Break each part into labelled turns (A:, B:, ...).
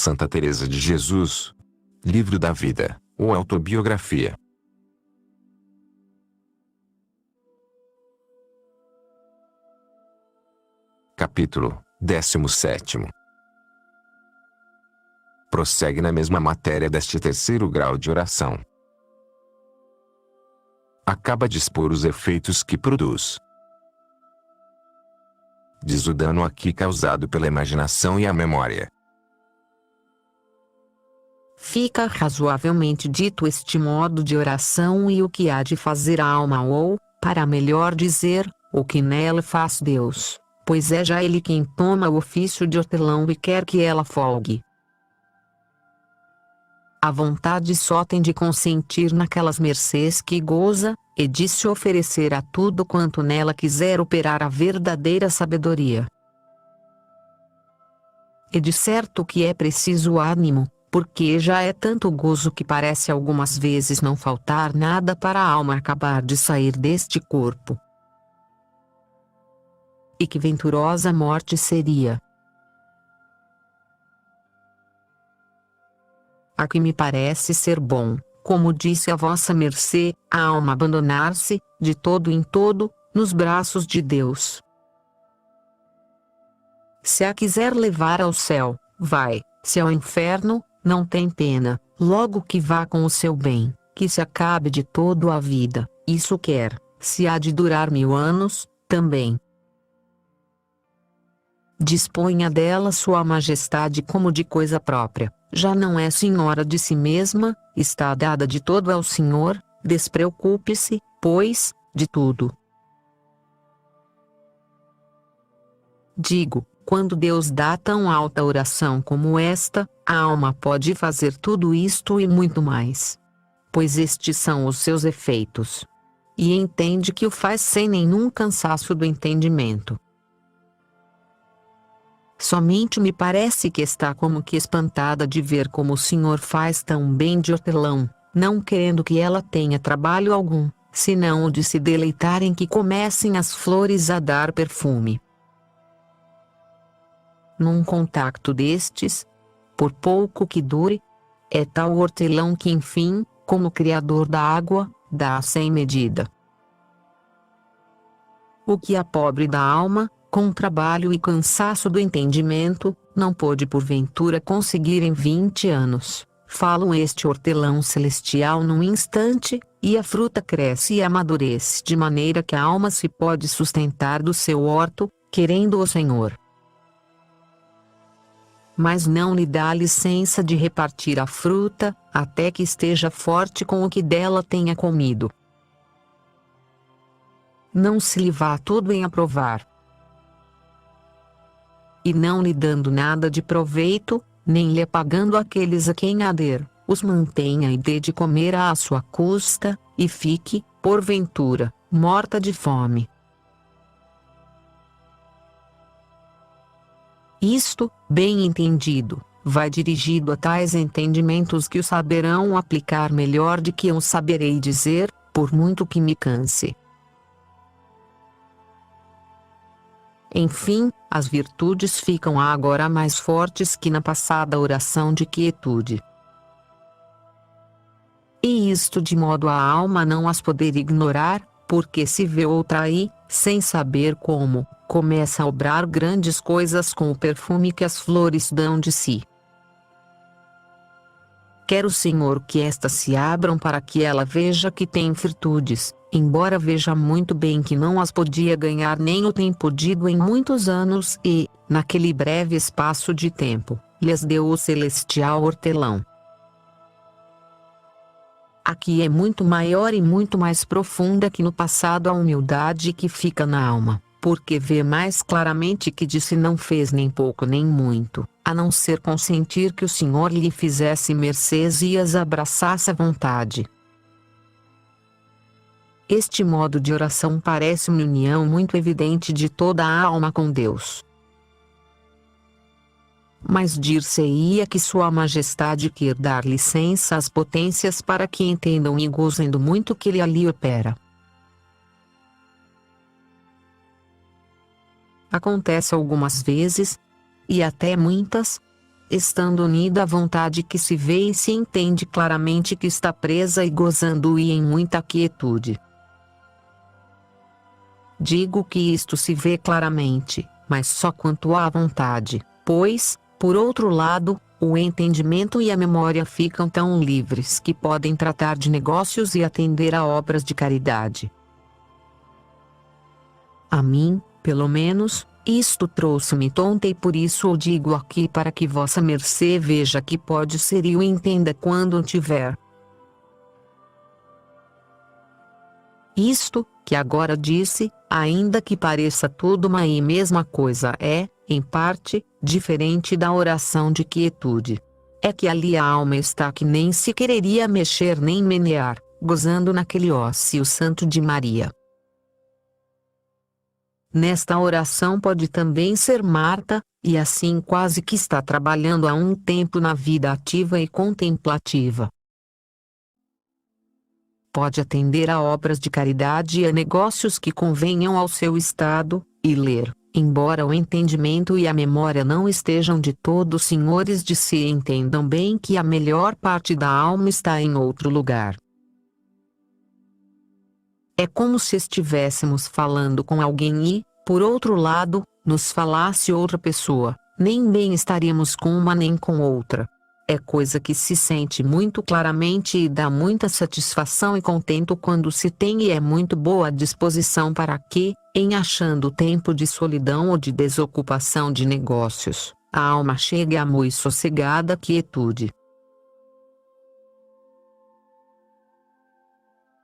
A: Santa Teresa de Jesus. Livro da Vida, ou Autobiografia. Capítulo 17. Prossegue na mesma matéria deste terceiro grau de oração. Acaba de expor os efeitos que produz. Diz o dano aqui causado pela imaginação e a memória.
B: Fica razoavelmente dito este modo de oração e o que há de fazer a alma ou, para melhor dizer, o que nela faz Deus, pois é já Ele quem toma o ofício de hortelão e quer que ela folgue. A vontade só tem de consentir naquelas mercês que goza, e de se oferecer a tudo quanto nela quiser operar a verdadeira sabedoria. E de certo que é preciso ânimo, porque já é tanto gozo que parece algumas vezes não faltar nada para a alma acabar de sair deste corpo. E que venturosa morte seria! A que me parece ser bom, como disse a vossa mercê, a alma abandonar-se, de todo em todo, nos braços de Deus. Se a quiser levar ao céu, vai, se ao inferno, não tem pena, logo que vá com o seu bem, que se acabe de todo a vida, isso quer, se há de durar 1000 anos, também. Disponha dela Sua Majestade como de coisa própria, já não é senhora de si mesma, está dada de todo ao Senhor, despreocupe-se, pois, de tudo. Digo, quando Deus dá tão alta oração como esta, a alma pode fazer tudo isto e muito mais. Pois estes são os seus efeitos. E entende que o faz sem nenhum cansaço do entendimento. Somente me parece que está como que espantada de ver como o Senhor faz tão bem de hortelão, não querendo que ela tenha trabalho algum, senão o de se deleitar em que comecem as flores a dar perfume. Num contacto destes, por pouco que dure, é tal o hortelão que enfim, como Criador da água, dá sem medida. O que a pobre da alma, com trabalho e cansaço do entendimento, não pôde porventura conseguir em 20 anos, falam este hortelão celestial num instante, e a fruta cresce e amadurece de maneira que a alma se pode sustentar do seu horto, querendo o Senhor. Mas não lhe dá licença de repartir a fruta, até que esteja forte com o que dela tenha comido. Não se lhe vá tudo em aprovar. E não lhe dando nada de proveito, nem lhe pagando aqueles a quem há der, os mantenha e dê de comer à sua custa, e fique, porventura, morta de fome. Isto, bem entendido, vai dirigido a tais entendimentos que o saberão aplicar melhor de que eu saberei dizer, por muito que me canse. Enfim, as virtudes ficam agora mais fortes que na passada oração de quietude. E isto de modo a alma não as poder ignorar, porque se vê outra aí, sem saber como, começa a obrar grandes coisas com o perfume que as flores dão de si. Quer o Senhor que estas se abram para que ela veja que tem virtudes, embora veja muito bem que não as podia ganhar nem o tem podido em muitos anos e, naquele breve espaço de tempo, lhes deu o celestial hortelão. Aqui é muito maior e muito mais profunda que no passado a humildade que fica na alma, porque vê mais claramente que de si não fez nem pouco nem muito, a não ser consentir que o Senhor lhe fizesse mercês e as abraçasse à vontade. Este modo de oração parece uma união muito evidente de toda a alma com Deus. Mas dir-se-ia que Sua Majestade quer dar licença às potências para que entendam e gozem do muito que Ele ali opera. Acontece algumas vezes, e até muitas, estando unida à vontade que se vê e se entende claramente que está presa e gozando e em muita quietude. Digo que isto se vê claramente, mas só quanto à vontade, pois, por outro lado, o entendimento e a memória ficam tão livres que podem tratar de negócios e atender a obras de caridade. A mim, pelo menos, isto trouxe-me tonta e por isso o digo aqui para que vossa mercê veja que pode ser e o entenda quando tiver. Isto, que agora disse, ainda que pareça tudo uma e mesma coisa é, em parte, diferente da oração de quietude. É que ali a alma está que nem se quereria mexer nem menear, gozando naquele ócio santo de Maria. Nesta oração pode também ser Marta, e assim quase que está trabalhando há um tempo na vida ativa e contemplativa. Pode atender a obras de caridade e a negócios que convenham ao seu estado, e ler, embora o entendimento e a memória não estejam de todo senhores de si e entendam bem que a melhor parte da alma está em outro lugar. É como se estivéssemos falando com alguém e, por outro lado, nos falasse outra pessoa, nem bem estaríamos com uma nem com outra. É coisa que se sente muito claramente e dá muita satisfação e contento quando se tem e é muito boa disposição para que, em achando tempo de solidão ou de desocupação de negócios, a alma chegue a muito sossegada quietude.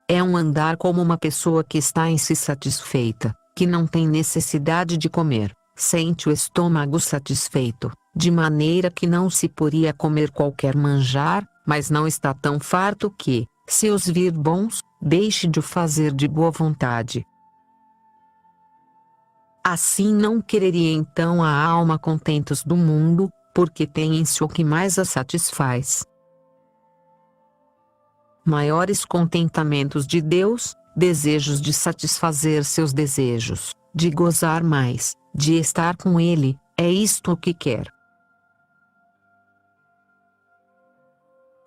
B: É um andar como uma pessoa que está em si satisfeita, que não tem necessidade de comer, sente o estômago satisfeito, de maneira que não se poderia comer qualquer manjar, mas não está tão farto que, se os vir bons, deixe de o fazer de boa vontade. Assim não quereria então a alma contentos do mundo, porque tem em si o que mais a satisfaz. Maiores contentamentos de Deus, desejos de satisfazer seus desejos, de gozar mais, de estar com Ele, é isto o que quer.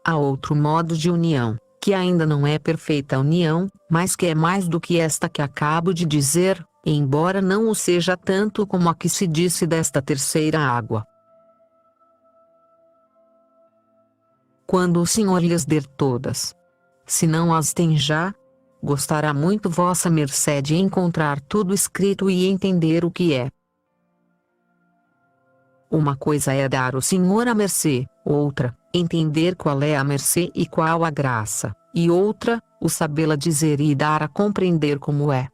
B: Há outro modo de união, que ainda não é perfeita união, mas que é mais do que esta que acabo de dizer, embora não o seja tanto como a que se disse desta terceira água. Quando o Senhor lhes der todas, se não as tem já, gostará muito vossa mercê de encontrar tudo escrito e entender o que é. Uma coisa é dar ao Senhor a mercê, outra, entender qual é a mercê e qual a graça, e outra, o sabê-la dizer e dar a compreender como é.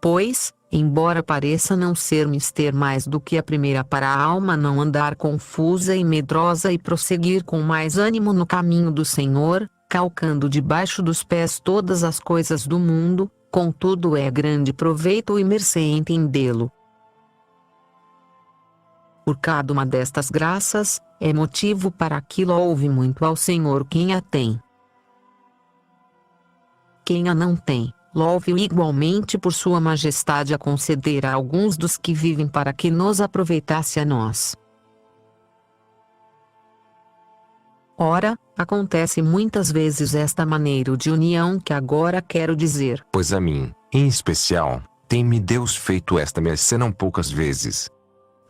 B: Pois, embora pareça não ser mister mais do que a primeira para a alma não andar confusa e medrosa e prosseguir com mais ânimo no caminho do Senhor, calcando debaixo dos pés todas as coisas do mundo, contudo é grande proveito e mercê entendê-lo. Por cada uma destas graças, é motivo para que louve muito ao Senhor quem a tem. Quem a não tem, louve-o igualmente por sua majestade a conceder a alguns dos que vivem para que nos aproveitasse a nós. Ora, acontece muitas vezes esta maneira de união que agora quero dizer.
A: Pois a mim, em especial, tem-me Deus feito esta mercê não poucas vezes.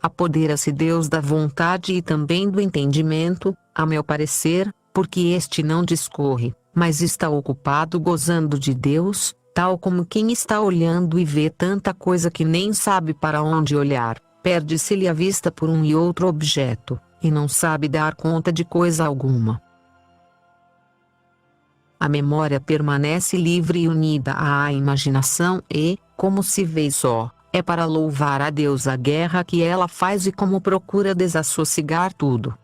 B: Apodera-se Deus da vontade e também do entendimento, a meu parecer, porque este não discorre, mas está ocupado gozando de Deus, tal como quem está olhando e vê tanta coisa que nem sabe para onde olhar, perde-se-lhe a vista por um e outro objeto, e não sabe dar conta de coisa alguma. A memória permanece livre e unida à imaginação e, como se vê só, é para louvar a Deus a guerra que ela faz e como procura desassossegar tudo.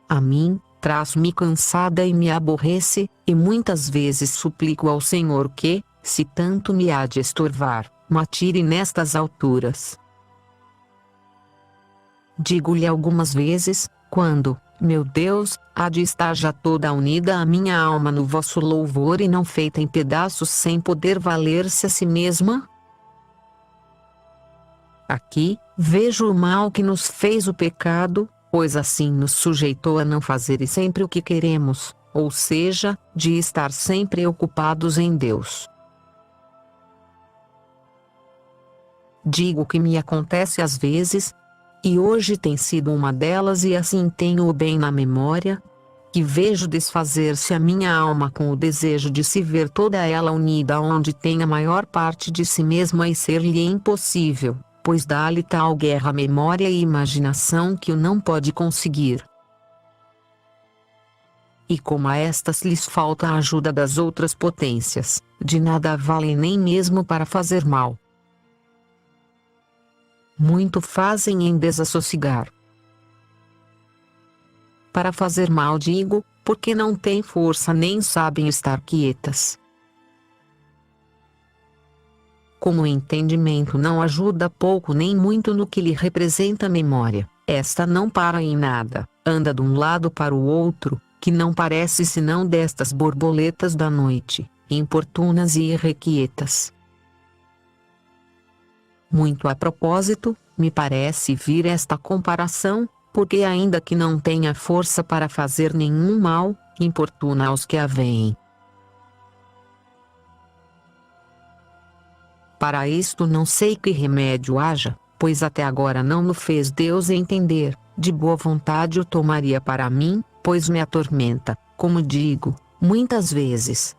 B: A mim, traz-me cansada e me aborrece, e muitas vezes suplico ao Senhor que, se tanto me há de estorvar, me atire nestas alturas. Digo-lhe algumas vezes, quando, meu Deus, há de estar já toda unida a minha alma no vosso louvor e não feita em pedaços sem poder valer-se a si mesma? Aqui, vejo o mal que nos fez o pecado, pois assim nos sujeitou a não fazer e sempre o que queremos, ou seja, de estar sempre ocupados em Deus. Digo que me acontece às vezes, e hoje tem sido uma delas e assim tenho-o bem na memória, que vejo desfazer-se a minha alma com o desejo de se ver toda ela unida onde tem a maior parte de si mesma e ser-lhe impossível, pois dá-lhe tal guerra a memória e imaginação que o não pode conseguir. E como a estas lhes falta a ajuda das outras potências, de nada valem nem mesmo para fazer mal. Muito fazem em desassossegar. Para fazer mal digo, porque não têm força nem sabem estar quietas. Como o entendimento não ajuda pouco nem muito no que lhe representa a memória, esta não para em nada, anda de um lado para o outro, que não parece senão destas borboletas da noite, importunas e irrequietas. Muito a propósito, me parece vir esta comparação, porque ainda que não tenha força para fazer nenhum mal, importuna aos que a veem. Para isto não sei que remédio haja, pois até agora não me fez Deus entender, de boa vontade o tomaria para mim, pois me atormenta, como digo, muitas vezes.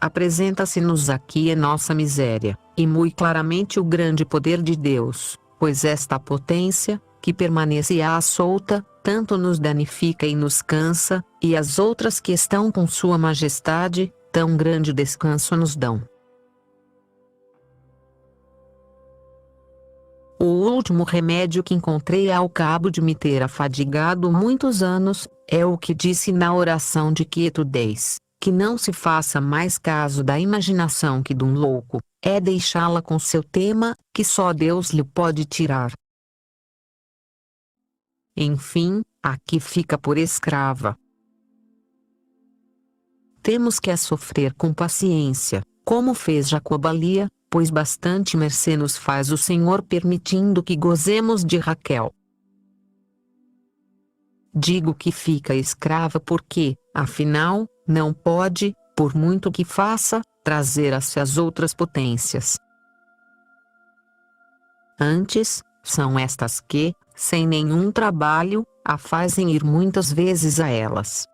B: Apresenta-se-nos aqui a nossa miséria, e muito claramente o grande poder de Deus, pois esta potência, que permanece à solta, tanto nos danifica e nos cansa, e as outras que estão com Sua Majestade, tão grande descanso nos dão. O último remédio que encontrei ao cabo de me ter afadigado muitos anos, é o que disse na oração de quietudez, que não se faça mais caso da imaginação que de um louco, é deixá-la com seu tema, que só Deus lhe pode tirar. Enfim, aqui fica por escrava. Temos que a sofrer com paciência, como fez Jacobalia, pois bastante mercê nos faz o Senhor permitindo que gozemos de Raquel. Digo que fica escrava porque, afinal, não pode, por muito que faça, trazer a si as outras potências. Antes, são estas que, sem nenhum trabalho, a fazem ir muitas vezes a elas.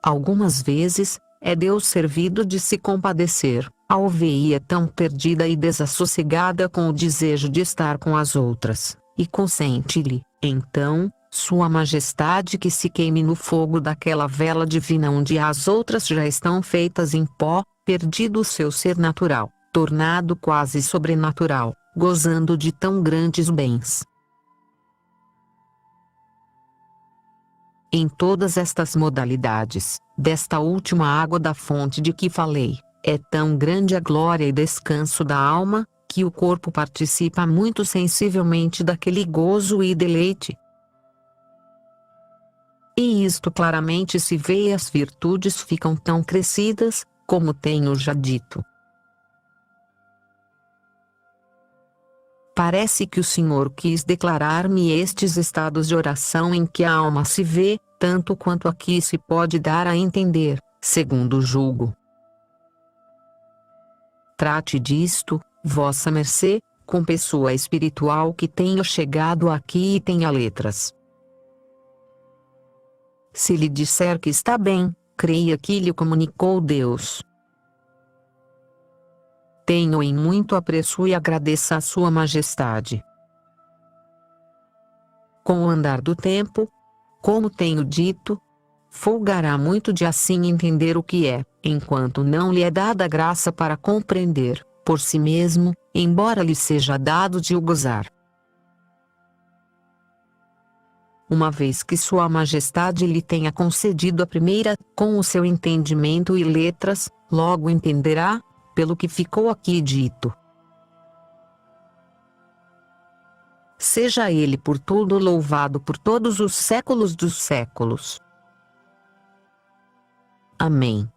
B: Algumas vezes, é Deus servido de se compadecer, ao ver-a tão perdida e desassossegada com o desejo de estar com as outras, e consente-lhe, então, Sua Majestade que se queime no fogo daquela vela divina onde as outras já estão feitas em pó, perdido o seu ser natural, tornado quase sobrenatural, gozando de tão grandes bens. Em todas estas modalidades, desta última água da fonte de que falei, é tão grande a glória e descanso da alma, que o corpo participa muito sensivelmente daquele gozo e deleite. E isto claramente se vê e as virtudes ficam tão crescidas, como tenho já dito. Parece que o Senhor quis declarar-me estes estados de oração em que a alma se vê, tanto quanto aqui se pode dar a entender, segundo julgo. Trate disto, vossa mercê, com pessoa espiritual que tenha chegado aqui e tenha letras. Se lhe disser que está bem, creia que lhe comunicou Deus. Tenho em muito apreço e agradeça a Sua Majestade. Com o andar do tempo, como tenho dito, folgará muito de assim entender o que é, enquanto não lhe é dada graça para compreender, por si mesmo, embora lhe seja dado de o gozar. Uma vez que Sua Majestade lhe tenha concedido a primeira, com o seu entendimento e letras, logo entenderá, pelo que ficou aqui dito. Seja Ele por tudo louvado por todos os séculos dos séculos. Amém.